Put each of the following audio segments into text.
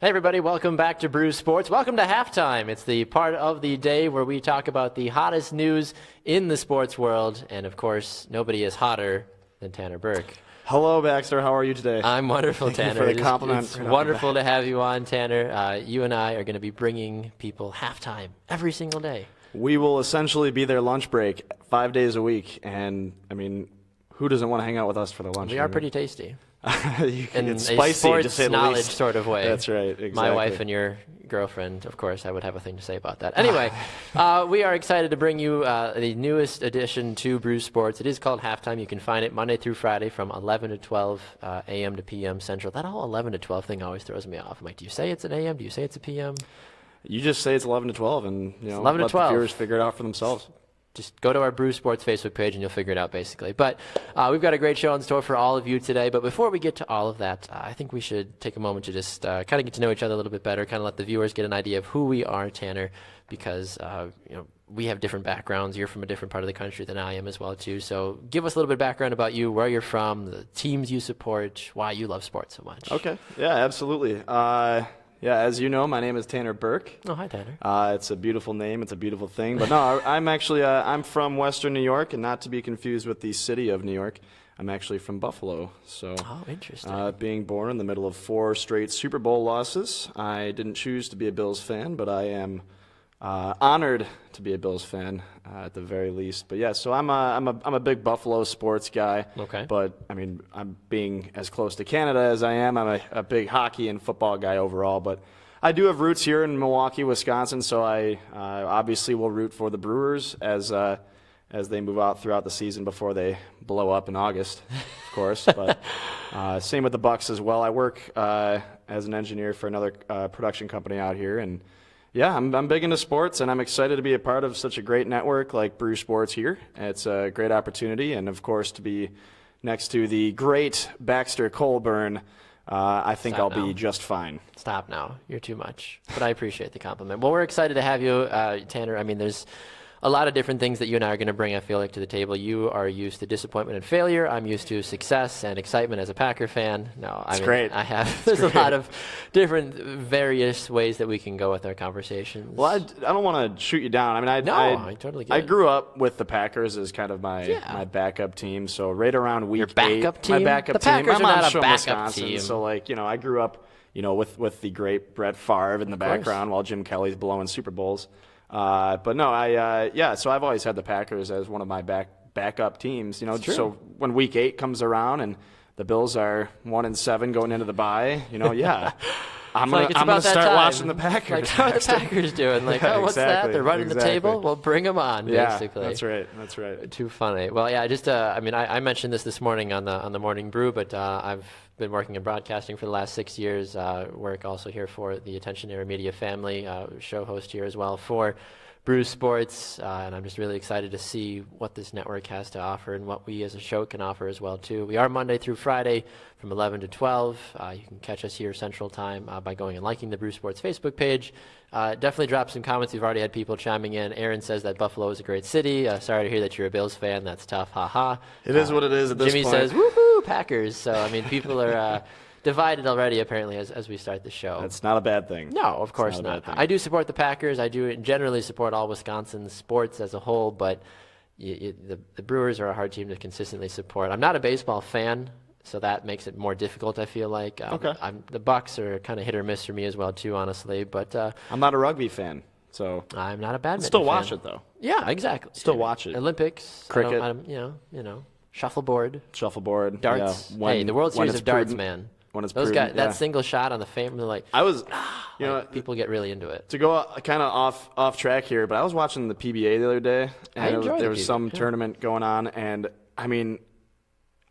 Hey everybody, welcome back to Brew Sports. Welcome to Halftime. It's the part of the day where we talk about the hottest news in the sports world. And of course, nobody is hotter than Tanner Burke. Hello, Baxter. How are you today? I'm wonderful, Tanner. Thank you for the compliment. It's wonderful to have you on, Tanner. You and I are going to be bringing people halftime every single day. We will essentially be their lunch break 5 days a week. And, I mean, who doesn't want to hang out with us for the lunch? We are pretty tasty. It's spicy, a sports to say the knowledge least. sort of way. That's right, exactly. My wife and your girlfriend, of course, I would have a thing to say about that. Anyway, we are excited to bring you the newest addition to Brew Sports. It is called Halftime. You can find it Monday through Friday from 11 to 12 a.m. to p.m. Central. That whole 11 to 12 thing always throws me off. I'm like, do you say it's an a.m.? Do you say it's a p.m.? You just say it's 11 to 12, and you know, 11 to let 12. the viewers figure it out for themselves. Just go to our Brew Sports Facebook page and you'll figure it out, basically. But we've got a great show in store for all of you today. But before we get to all of that, I think we should take a moment to just kind of get to know each other a little bit better, kind of let the viewers get an idea of who we are, Tanner, because we have different backgrounds. You're from a different part of the country than I am as well, too. So give us a little bit of background about you, where you're from, the teams you support, why you love sports so much. Okay. Yeah, absolutely. Yeah, as you know, my name is Tanner Burke. Oh, hi, Tanner. It's a beautiful name. It's a beautiful thing. But no, I'm actually I'm from Western New York, and not to be confused with the city of New York. I'm actually from Buffalo. So, oh, interesting. Being born in the middle of 4 straight Super Bowl losses, I didn't choose to be a Bills fan, but I am honored to be a Bills fan at the very least. But yeah, so I'm a big Buffalo sports guy. Okay. But I mean, I'm being as close to Canada as I am. I'm a big hockey and football guy overall. But I do have roots here in Milwaukee, Wisconsin. So I obviously will root for the Brewers as they move out throughout the season before they blow up in August, of course. But same with the Bucks as well. I work as an engineer for another production company out here, and yeah, I'm big into sports, and I'm excited to be a part of such a great network like Brew Sports here. It's a great opportunity, and of course to be next to the great Baxter Colburn, I think I'll be just fine. Stop now. You're too much. But I appreciate the compliment. Well, we're excited to have you, Tanner. I mean, there's a lot of different things that you and I are going to bring, I feel like, to the table. You are used to disappointment and failure. I'm used to success and excitement as a Packer fan. No, I mean, great. I have. There's a lot of different, various ways that we can go with our conversations. Well, I don't want to shoot you down. I mean, I totally get it. I grew up with the Packers as kind of my backup team. So right around week 8, your backup team? My backup the team. Packers My are mom's not a from backup Wisconsin, team. so I grew up, with the great Brett Favre in the background while Jim Kelly's blowing Super Bowls. But no, so I've always had the Packers as one of my backup teams. So when week 8 comes around and the Bills are 1-7 going into the bye, I'm gonna start watching the Packers. Like, how are the Packers doing? Like, yeah, what's that? They're running the table? Well, bring them on, basically. Yeah, that's right. Too funny. Well, yeah, just I mentioned this morning on the Morning Brew, but I've been working in broadcasting for the last 6 years. Work also here for the Attention Era Media family, show host here as well for Brew Sports, and I'm just really excited to see what this network has to offer and what we as a show can offer as well, too. We are Monday through Friday from 11 to 12. You can catch us here Central Time by going and liking the Brew Sports Facebook page. Definitely drop some comments. We've already had people chiming in. Aaron says that Buffalo is a great city. Sorry to hear that you're a Bills fan. That's tough. Ha ha. It is what it is at this point. Jimmy says, woohoo, Packers. So, I mean, people are divided already, apparently, as we start the show. That's not a bad thing. No, of course not. I do support the Packers. I do generally support all Wisconsin sports as a whole, but the Brewers are a hard team to consistently support. I'm not a baseball fan, so that makes it more difficult, I feel like. Okay. The Bucks are kind of hit or miss for me as well, too, honestly. But I'm not a rugby fan, so I'm not a badminton still fan. watch it, though. Yeah, exactly. Still watch it. Olympics. Cricket. Shuffleboard. Shuffleboard. Darts. Yeah. The World Series of Darts, man. When it's those prudent, guys, that single shot on the fame, they're like, people get really into it. To go kind of off track here, but I was watching the PBA the other day, and there was some tournament going on, and I mean,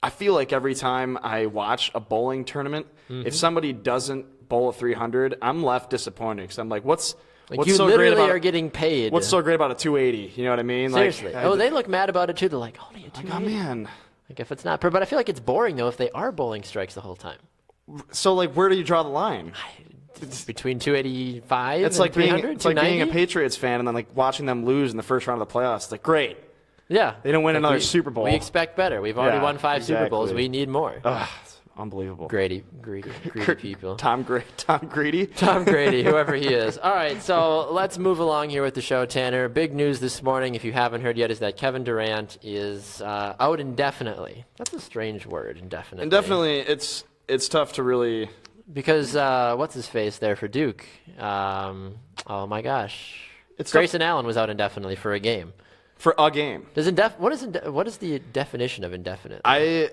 I feel like every time I watch a bowling tournament, if somebody doesn't bowl a 300, I'm left disappointed because I'm like, what's you so literally great about are getting paid. What's so great about a 280? You know what I mean? Seriously. They look mad about it too. They're like, only a 280. Oh man. Like if it's not, but I feel like it's boring though if they are bowling strikes the whole time. So, where do you draw the line? Between 285 it's and like 300, it's like being a Patriots fan and then, watching them lose in the first round of the playoffs. It's like, great. Yeah. They don't win another Super Bowl. We expect better. We've already won 5 Super Bowls. We need more. Unbelievable. Greedy people. Tom Grady. Tom Grady, whoever he is. All right, so let's move along here with the show, Tanner. Big news this morning, if you haven't heard yet, is that Kevin Durant is out indefinitely. That's a strange word, indefinitely. Indefinitely, it's tough to really... Because what's his face there for Duke? Oh my gosh, Grayson Allen was out indefinitely for a game. For a game. What is the definition of indefinite? I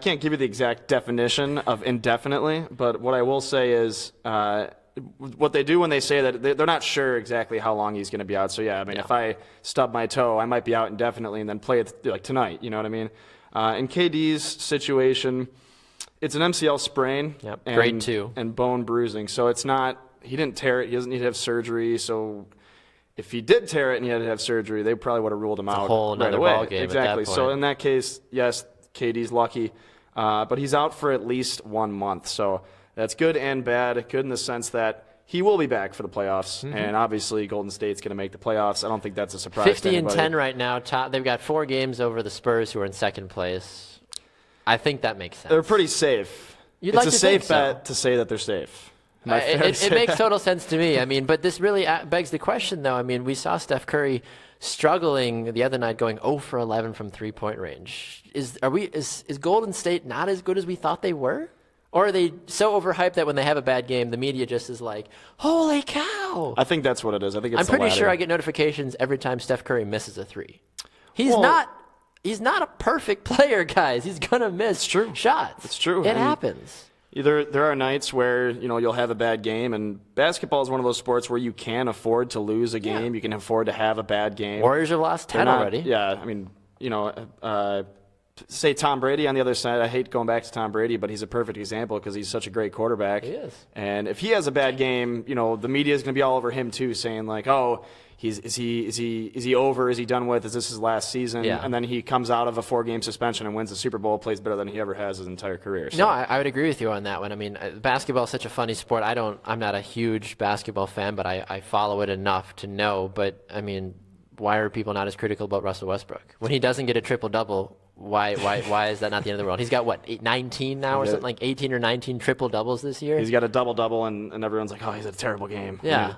can't give you the exact definition of indefinitely, but what I will say is what they do when they say that they're not sure exactly how long he's going to be out. So yeah, I mean, if I stub my toe, I might be out indefinitely and then play it like tonight. You know what I mean? In KD's situation, it's an MCL sprain. Yep. Grade 2 and bone bruising. So it's not. He didn't tear it. He doesn't need to have surgery. So if he did tear it and he had to have surgery, they probably would have ruled him out a whole right nother away. ball game Exactly. At that point. So in that case, yes, KD's lucky, but he's out for at least 1 month. So that's good and bad. Good in the sense that he will be back for the playoffs, and obviously Golden State's going to make the playoffs. I don't think that's a surprise. 50 and 10 right now. They've got 4 games over the Spurs, who are in second place. I think that makes sense. They're pretty safe. It's a safe bet to say that they're safe. It makes total sense to me. I mean, but this really begs the question, though. I mean, we saw Steph Curry struggling the other night, going 0 for 11 from 3-point range. Is Golden State not as good as we thought they were? Or are they so overhyped that when they have a bad game, the media just is like, holy cow? I think that's what it is. I think it's I'm pretty sure I get notifications every time Steph Curry misses a 3. He's not a perfect player, guys. He's going to miss shots. It's true. It happens. There are nights where you'll have a bad game, and basketball is one of those sports where you can afford to lose a game. Yeah. You can afford to have a bad game. Warriors have lost 10 already. Yeah, I mean, say Tom Brady on the other side. I hate going back to Tom Brady, but he's a perfect example because he's such a great quarterback. He is. And if he has a bad game, the media is going to be all over him too, saying like, "Oh, is he over? Is he done with? Is this his last season?" Yeah. And then he comes out of a 4-game suspension and wins the Super Bowl, plays better than he ever has his entire career. So. No, I would agree with you on that one. I mean, basketball is such a funny sport. I'm not a huge basketball fan, but I follow it enough to know. But I mean, why are people not as critical about Russell Westbrook when he doesn't get a triple-double? Why is that not the end of the world? He's got, 19 now or something, like 18 or 19 triple-doubles this year? He's got a double-double, and everyone's like, oh, he's had a terrible game. Yeah.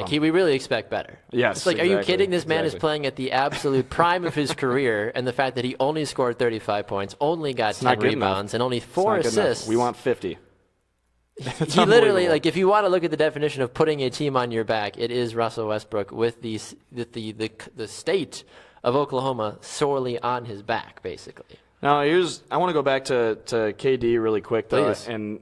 We really expect better. Yes, it's like, exactly. Are you kidding? This man is playing at the absolute prime of his career, and the fact that he only scored 35 points, only got 10 rebounds, and only 4 assists. We want 50. He literally, if you want to look at the definition of putting a team on your back, it is Russell Westbrook with the state of Oklahoma sorely on his back, basically. Now, I want to go back to KD really quick, though. Please. And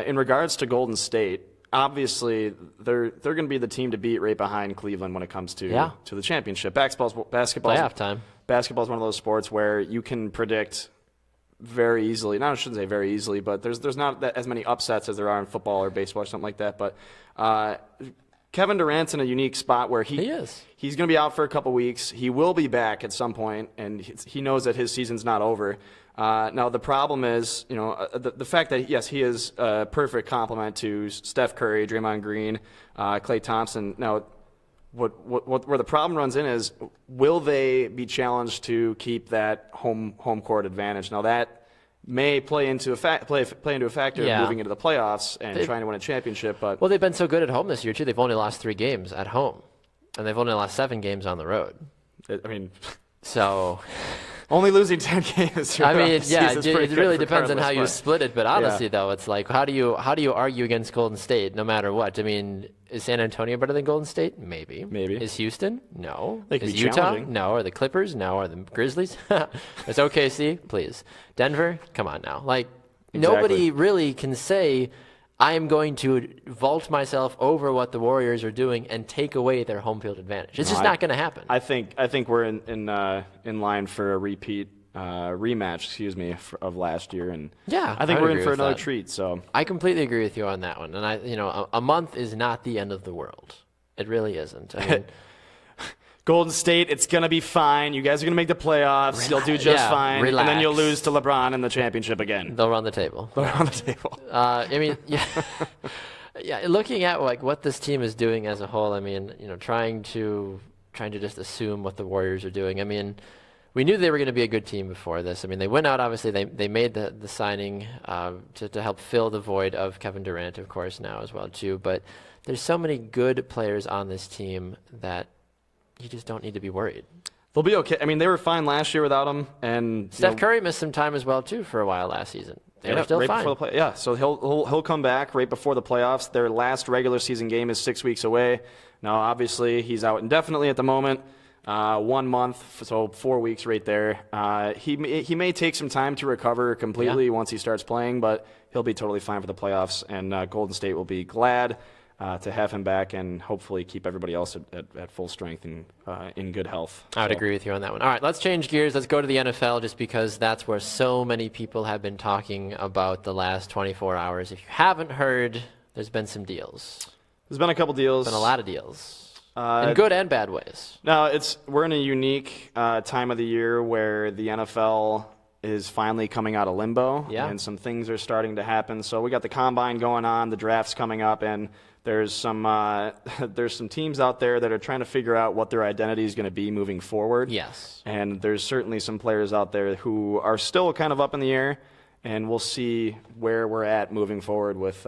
in regards to Golden State, obviously they're going to be the team to beat right behind Cleveland when it comes to the championship. Basketball's playoff time. Basketball's one of those sports where you can predict very easily. Now, I shouldn't say very easily, but there's not as many upsets as there are in football or baseball or something like that. But Kevin Durant's in a unique spot where he is. He's going to be out for a couple weeks. He will be back at some point, and he knows that his season's not over. Now, the problem is, the fact that, yes, he is a perfect complement to Steph Curry, Draymond Green, Klay Thompson. Now, where the problem runs in is, will they be challenged to keep that home court advantage? Now, that may play into a factor of moving into the playoffs and trying to win a championship. But they've been so good at home this year too. They've only lost 3 games at home, and they've only lost 7 games on the road. So only losing 10 games. I mean, it really depends on how you split it. But honestly, though, it's like how do you argue against Golden State no matter what? I mean, is San Antonio better than Golden State? Maybe. Is Houston? No. Is Utah? No. Are the Clippers? No. Are the Grizzlies? Is OKC? Please. Denver? Come on now. Nobody really can say, I am going to vault myself over what the Warriors are doing and take away their home field advantage. It's just not going to happen. I think we're in line for a rematch, of last year, and I think we're in for another treat. So I completely agree with you on that one. And a month is not the end of the world. It really isn't. I mean, Golden State, it's going to be fine. You guys are going to make the playoffs. You'll do just fine. Relax. And then you'll lose to LeBron in the championship again. They'll run the table. Looking at what this team is doing as a whole, I mean, trying to just assume what the Warriors are doing. I mean, we knew they were going to be a good team before this. I mean, they went out, obviously, they made the signing to help fill the void of Kevin Durant, of course, now as well, too. But there's so many good players on this team that you just don't need to be worried. They'll be okay. I mean, they were fine last year without him. And Steph Curry missed some time as well, too, for a while last season. They were still right fine. Before the so he'll come back right before the playoffs. Their last regular season game is 6 weeks away. Now, obviously, he's out indefinitely at the moment. 1 month, so 4 weeks right there. He may take some time to recover completely once he starts playing, but he'll be totally fine for the playoffs, and Golden State will be glad to have him back and hopefully keep everybody else at full strength and in good health. I would agree with you on that one. All right, let's change gears. Let's go to the NFL just because that's where so many people have been talking about the last 24 hours. If you haven't heard, there's been some deals. There's been a couple deals. Been a lot of deals. In good and bad ways. No, we're in a unique time of the year where the NFL is finally coming out of limbo, and some things are starting to happen. So we got the combine going on, the draft's coming up, and there's some teams out there that are trying to figure out what their identity is going to be moving forward. Yes. And there's certainly some players out there who are still kind of up in the air, and we'll see where we're at moving forward with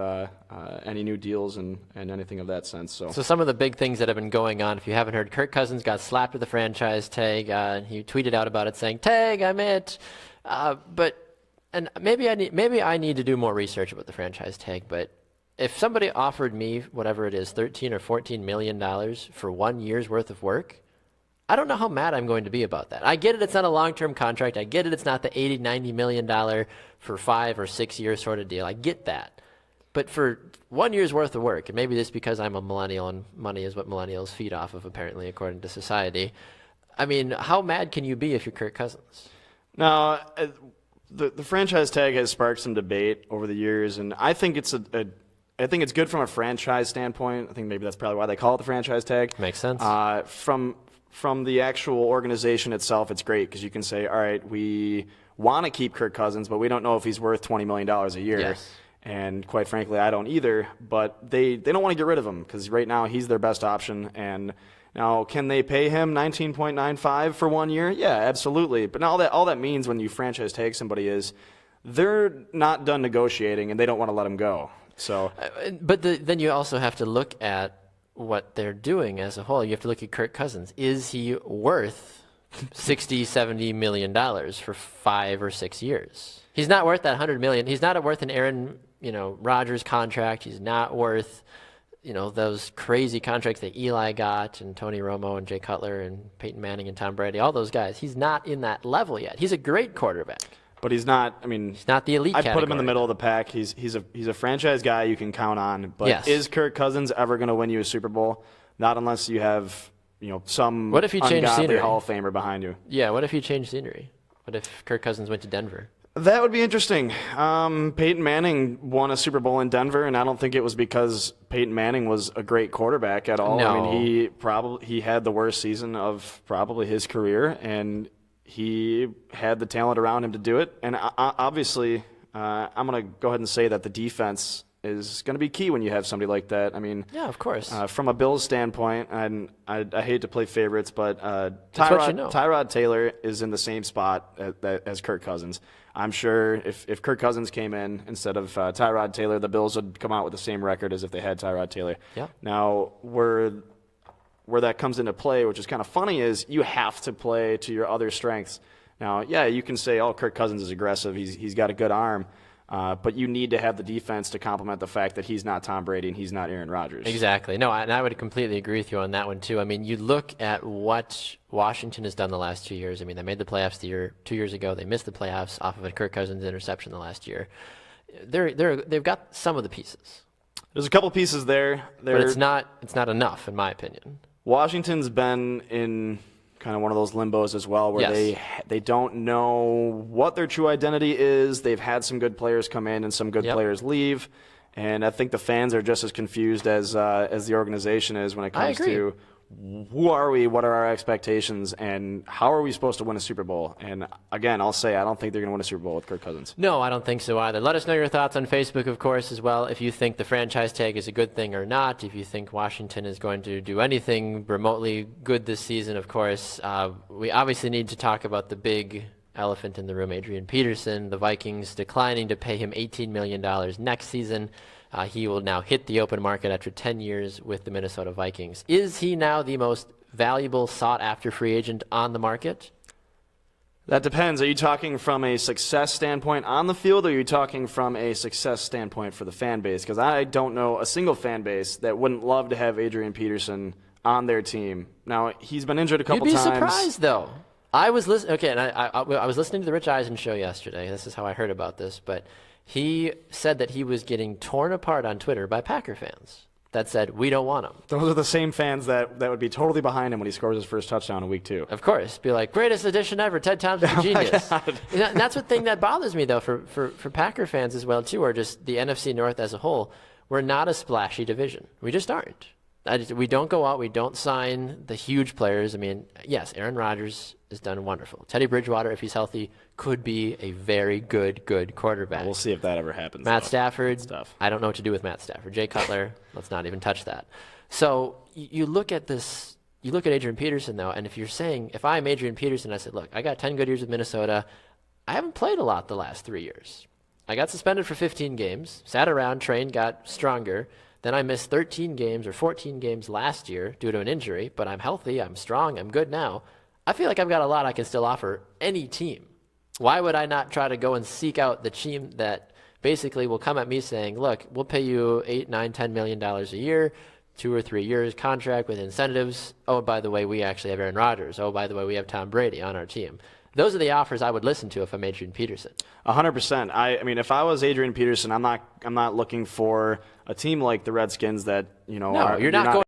any new deals and anything of that sense. So some of the big things that have been going on, if you haven't heard, Kirk Cousins got slapped with the franchise tag. He tweeted out about it saying, "Tag, I'm it." And maybe I need to do more research about the franchise tag, but if somebody offered me whatever it is, $13 or $14 million for 1 year's worth of work, I don't know how mad I'm going to be about that. I get it, it's not a long-term contract. I get it, it's not the $80, $90 million for 5 or 6 years sort of deal. I get that. But for 1 year's worth of work, and maybe this because I'm a millennial and money is what millennials feed off of, apparently, according to society. I mean, how mad can you be if you're Kirk Cousins? No, the franchise tag has sparked some debate over the years, and I think it's I think it's good from a franchise standpoint. I think maybe that's probably why they call it the franchise tag. Makes sense. From the actual organization itself, it's great because you can say, all right, we want to keep Kirk Cousins, but we don't know if he's worth $20 million a year. Yes. And quite frankly, I don't either. But they don't want to get rid of him because right now he's their best option. And now, can they pay him $19.95 for 1 year? Yeah, absolutely. But now all that means when you franchise tag somebody is they're not done negotiating and they don't want to let him go. So, but then you also have to look at what they're doing as a whole. You have to look at Kirk Cousins. Is he worth $60-70 million for 5 or 6 years? He's not worth that $100 million. He's not worth an Aaron Rodgers contract. He's not worth those crazy contracts that Eli got and Tony Romo and Jay Cutler and Peyton Manning and Tom Brady, all those guys. He's not in that level yet. He's a great quarterback. But he's not. I mean, he's not the elite. I'd put him in the middle of the pack. He's a franchise guy you can count on. But Is Kirk Cousins ever going to win you a Super Bowl? Not unless you have some what if he changed ungodly scenery? Hall of Famer behind you. Yeah. What if he changed scenery? What if Kirk Cousins went to Denver? That would be interesting. Peyton Manning won a Super Bowl in Denver, and I don't think it was because Peyton Manning was a great quarterback at all. No. I mean, he had the worst season of probably his career, and he had the talent around him to do it. And obviously, I'm going to go ahead and say that the defense is going to be key when you have somebody like that. I mean, yeah, of course. From a Bills standpoint, and I hate to play favorites, but Tyrod Taylor is in the same spot as Kirk Cousins. I'm sure if Kirk Cousins came in instead of Tyrod Taylor, the Bills would come out with the same record as if they had Tyrod Taylor. Yeah. Now, where that comes into play, which is kind of funny, is you have to play to your other strengths. Now, yeah, you can say, Kirk Cousins is aggressive. He's got a good arm. But you need to have the defense to complement the fact that he's not Tom Brady and he's not Aaron Rodgers. Exactly. No, and I would completely agree with you on that one, too. I mean, you look at what Washington has done the last 2 years. I mean, they made the playoffs 2 years ago. They missed the playoffs off of a Kirk Cousins interception the last year. They've got some of the pieces. There's a couple pieces there. But it's not enough, in my opinion. Washington's been in kind of one of those limbos as well, where they don't know what their true identity is. They've had some good players come in and some good players leave, and I think the fans are just as confused as the organization is when it comes to who are we, what are our expectations, and how are we supposed to win a Super Bowl? And again, I'll say I don't think they're going to win a Super Bowl with Kirk Cousins. No, I don't think so either. Let us know your thoughts on Facebook, of course, as well. If you think the franchise tag is a good thing or not, if you think Washington is going to do anything remotely good this season, of course. We obviously need to talk about the big elephant in the room, Adrian Peterson, the Vikings declining to pay him $18 million next season. He will now hit the open market after 10 years with the Minnesota Vikings. Is he now the most valuable, sought-after free agent on the market? That depends. Are you talking from a success standpoint on the field, or are you talking from a success standpoint for the fan base? Because I don't know a single fan base that wouldn't love to have Adrian Peterson on their team. Now, he's been injured a couple times. You'd be surprised, though. I was listening. Okay, and I was listening to the Rich Eisen show yesterday. This is how I heard about this, but he said that he was getting torn apart on Twitter by Packer fans that said, "We don't want him." Those are the same fans that would be totally behind him when he scores his first touchdown in week 2. Of course, be like, "Greatest addition ever, Ted Thompson, genius." And that's the thing that bothers me, though, for Packer fans as well too, or just the NFC North as a whole. We're not a splashy division. We just aren't. We don't go out. We don't sign the huge players. I mean, yes, Aaron Rodgers has done wonderful. Teddy Bridgewater, if he's healthy, could be a very good quarterback. We'll see if that ever happens. Matt Stafford, I don't know what to do with Matt Stafford. Jay Cutler, let's not even touch that. So you look at this. You look at Adrian Peterson, though, and if I'm Adrian Peterson, I said, look, I got 10 good years with Minnesota. I haven't played a lot the last 3 years. I got suspended for 15 games, sat around, trained, got stronger. Then I missed 13 games or 14 games last year due to an injury, but I'm healthy, I'm strong, I'm good now. I feel like I've got a lot I can still offer any team. Why would I not try to go and seek out the team that basically will come at me saying, look, we'll pay you $8, $9, $10 million a year, 2 or 3 years contract with incentives. Oh, by the way, we actually have Aaron Rodgers. Oh, by the way, we have Tom Brady on our team. Those are the offers I would listen to if I'm Adrian Peterson. 100%. I mean, if I was Adrian Peterson, I'm not looking for a team like the Redskins that, No, you're not going